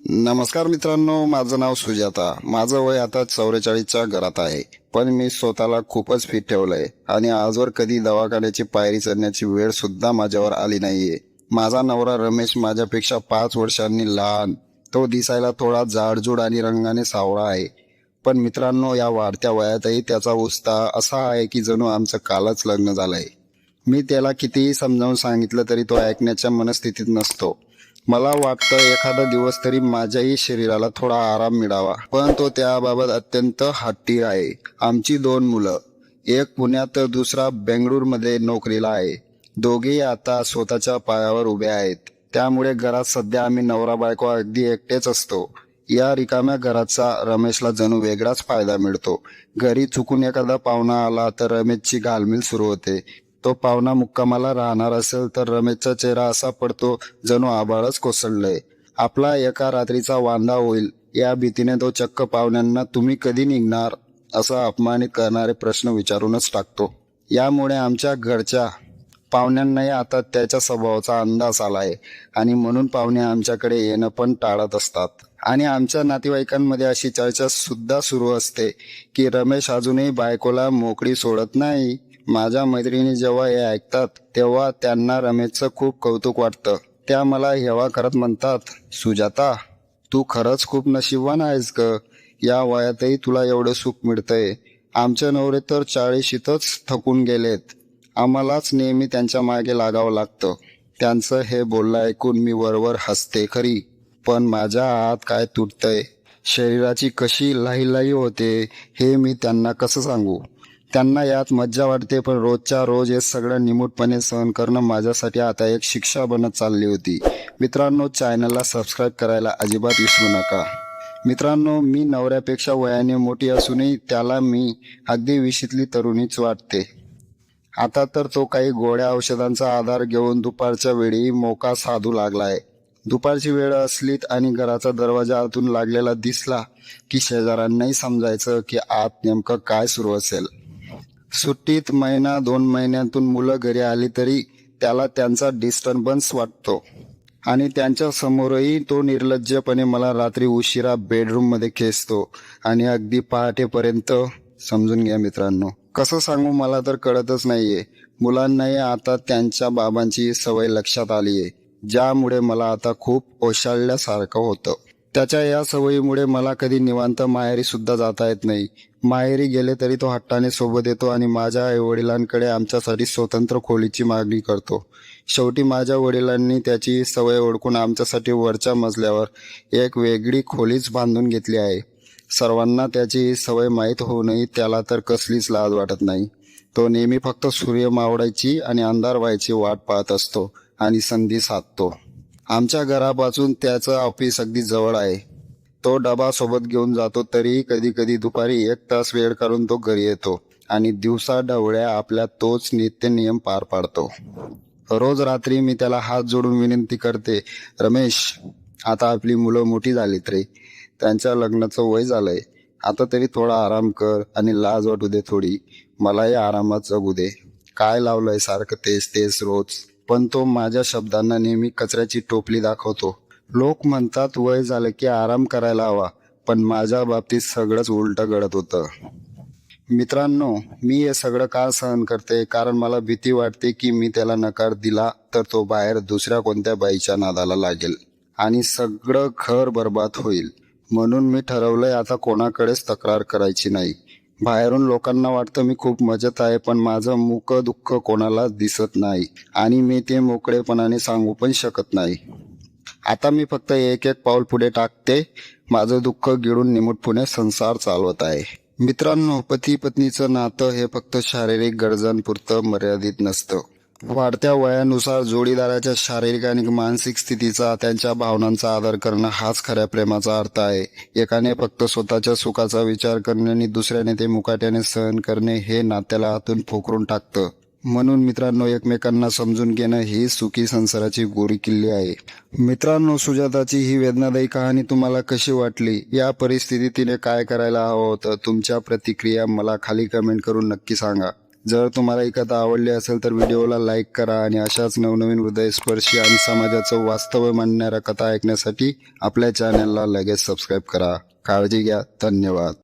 नमस्कार मित्रांनो, माझं नाव सुजाता. माझं वय आता 44च्या घरात आहे, पण मी स्वतःला खूपच फिट ठेवलंय आणि आजवर कधी दवाखान्याची पायरी चढण्याची वेळ सुद्धा माझ्यावर आली नाहीये. माझा नवरा रमेश माझ्यापेक्षा 5 वर्षांनी लहान. तो दिसायला थोडा जाडजूड आणि रंगाने सावळा आहे, पण मित्रांनो, या वाढत्या वयातही त्याचा उत्साह असा आहे की जणू आमचं कालच लग्न झालंय. मी त्याला कितीही समजावून सांगितलं तरी तो ऐकण्याच्या मनस्थितीत नसतो. मला वाटतं एखादा दिवस तरी माझ्याही शरीराला थोडा आराम मिळावा, पण तो त्याबाबत अत्यंत हट्टी आहे. आमची 2 मुलं, एक पुण्यात तर दुसरा बेंगळुरूमध्ये नोकरीला आहे. दोघेही आता स्वतःच्या पायावर उभे आहेत. त्यामुळे घरात सध्या आम्ही नवरा बायको अगदी एकटेच असतो. या रिकाम्या घराचा रमेशला जणू वेगळाच फायदा मिळतो. घरी चुकून एखादा पाहुणा आला तर रमेशची घालमेल सुरू होते. तो पाहुणा मुक्कामाला राहणार असेल तर रमेशचा चेहरा असा पडतो जणू आभाळच कोसळलंय. आपला एका रात्रीचा वांदा होईल या भीतीने तो चक्क पाहुण्यांना तुम्ही कधी निघणार असा अपमानित करणारे प्रश्न विचारूनच टाकतो. यामुळे आमच्या घरच्या पाहुण्यांनाही आता त्याच्या स्वभावाचा अंदाज आलाय आणि म्हणून पाहुणे आमच्याकडे येणं पण टाळत असतात. आणि आमच्या नातेवाईकांमध्ये अशी चर्चा सुद्धा सुरू असते की रमेश अजूनही बायकोला मोकळी सोडत नाही. माझ्या मैत्रिणी जेव्हा हे ऐकतात तेव्हा त्यांना रमेशचं खूप कौतुक वाटतं. त्या मला हेवा करत म्हणतात, सुजाता, तू खरंच खूप नशीबवान आहेस ग. या वयातही तुला एवढं सुख मिळतंय. आमचे नवरे तर 40शीतच थकून गेलेत. आम्हालाच नेहमी त्यांच्या मागे लागावं लागतं. त्यांचं हे बोलणं ऐकून मी वरवर हसते खरी, पण माझ्या आत काय तुटतंय, शरीराची कशी लाहीलाही होते हे मी त्यांना कसं सांगू. त्यांना यात मज्जा वाटते, पण रोजच्या रोज हे सगळं निमूटपणे सहन करणं माझ्यासाठी आता एक शिक्षा बनत चालली होती. मित्रांनो, चॅनलला सबस्क्राईब करायला अजिबात विसरू नका. मित्रांनो, मी नवऱ्यापेक्षा वयाने मोठी असूनही त्याला मी अगदी 20ली तरुणीच वाटते. आता तर तो काही गोळ्या औषधांचा आधार घेऊन दुपारच्या वेळी मोका साधू लागलाय. दुपारची वेळ असलीत आणि घराचा दरवाजा आतून लागलेला दिसला की शेजाऱ्यांनाही समजायचं की आत नेमकं काय सुरू असेल. सुट्टीत 1-2 महिन्यातून मुलं घरी आली तरी त्याला त्यांचा डिस्टर्बन्स वाटतो आणि त्यांच्या समोरही तो निर्लज्जपणे मला रात्री उशिरा बेडरूममध्ये खेचतो आणि अगदी पहाटेपर्यंत. समजून घ्या मित्रांनो, कसं सांगू मला तर कळतच नाहीये. मुलांनाही आता त्यांच्या बाबांची सवय लक्षात आलीये, ज्यामुळे मला आता खूप ओशाळल्यासारखं होतं. त्याच्या या सवयीमुळे मला कधी निवांत माहेरी सुद्धा जाता येत नाही. माहेरी गेले तरी तो हट्टाने सोबत येतो आणि माझ्या आईवडिलांकडे आमच्यासाठी स्वतंत्र खोलीची मागणी करतो. शेवटी माझ्या वडिलांनी त्याची सवय ओळखून आमच्यासाठी वरच्या मजल्यावर एक वेगळी खोलीच बांधून घेतली आहे. सर्वांना त्याची सवय माहीत होऊनही त्याला तर कसलीच लाज वाटत नाही. तो नेहमी फक्त सूर्य मावळायची आणि अंधार व्हायची वाट पाहत असतो आणि संधी साधतो. आमच्या घरापासून त्याचं ऑफिस अगदी जवळ आहे. तो डबा सोबत घेऊन जातो, तरीही कधी कधी दुपारी 1 तास वेळ काढून तो घरी येतो आणि दिवसा ढवळ्या आपल्या तोच नित्य नियम पार पाडतो. रोज रात्री मी त्याला हात जोडून विनंती करते, रमेश, आता आपली मुलं मोठी झालीत रे. त्यांच्या लग्नाचं वय झालंय. आता तरी थोडा आराम कर आणि लाज वाटू दे थोडी. मलाही आरामात जगू दे. काय लावलंय सारखं तेच तेच रोज. पण तो माझ्या शब्दांना नेहमी कचऱ्याची टोपली दाखवतो. लोक म्हणतात वय झालं की आराम करायला हवा, पण माझ्या बाबतीत सगळंच उलटं घडत होतं. मित्रांनो, मी हे सगळं का सहन करते, कारण मला भीती वाटते की मी त्याला नकार दिला तर तो बाहेर दुसऱ्या कोणत्या बाईच्या नादाला लागेल आणि सगळं घर बरबाद होईल. म्हणून मी ठरवलंय आता कोणाकडेच तक्रार करायची नाही. बाहेरून लोकांना वाटतं मी खूप मजेत आहे, पण माझं मुक दुःख कोणालाच दिसत नाही आणि मी ते मोकळेपणाने सांगू पण शकत नाही. आता मी फक्त एक एक पाऊल पुढे टाकते. माझं दुःख गिळून निमूटपणे संसार चालवत आहे. मित्रांनो, पती पत्नीचं नातं हे फक्त शारीरिक गरजांपुरतं मर्यादित नसतं. वाढत्या वयानुसार जोडीदाराच्या शारीरिक आणि मानसिक स्थितीचा, त्यांच्या भावनांचा आदर करणं हाच खऱ्या प्रेमाचा अर्थ आहे. एकाने फक्त स्वतःच्या सुखाचा विचार करणे आणि दुसऱ्याने ते मुकाट्याने सहन करणे हे नात्याला आतून पोखरून टाकतं. म्हणून मित्रांनो, एकमेकांना समजून घेणं ही सुखी संसाराची गोरी किल्ली आहे. मित्रांनो, सुजाताची ही वेदनादायी कहाणी तुम्हाला कशी वाटली? या परिस्थितीत तिने काय करायला हवं होतं? तुमच्या प्रतिक्रिया मला खाली कमेंट करून नक्की सांगा. जर तुम्हाला ही कथा आवडली असेल तर व्हिडिओला लाईक करा आणि अशाच नवनवीन हृदयस्पर्शी आणि समाजाचं वास्तव मांडणाऱ्या कथा ऐकण्यासाठी आपल्या चॅनलला लगेच सबस्क्राईब करा. काळजी घ्या. धन्यवाद.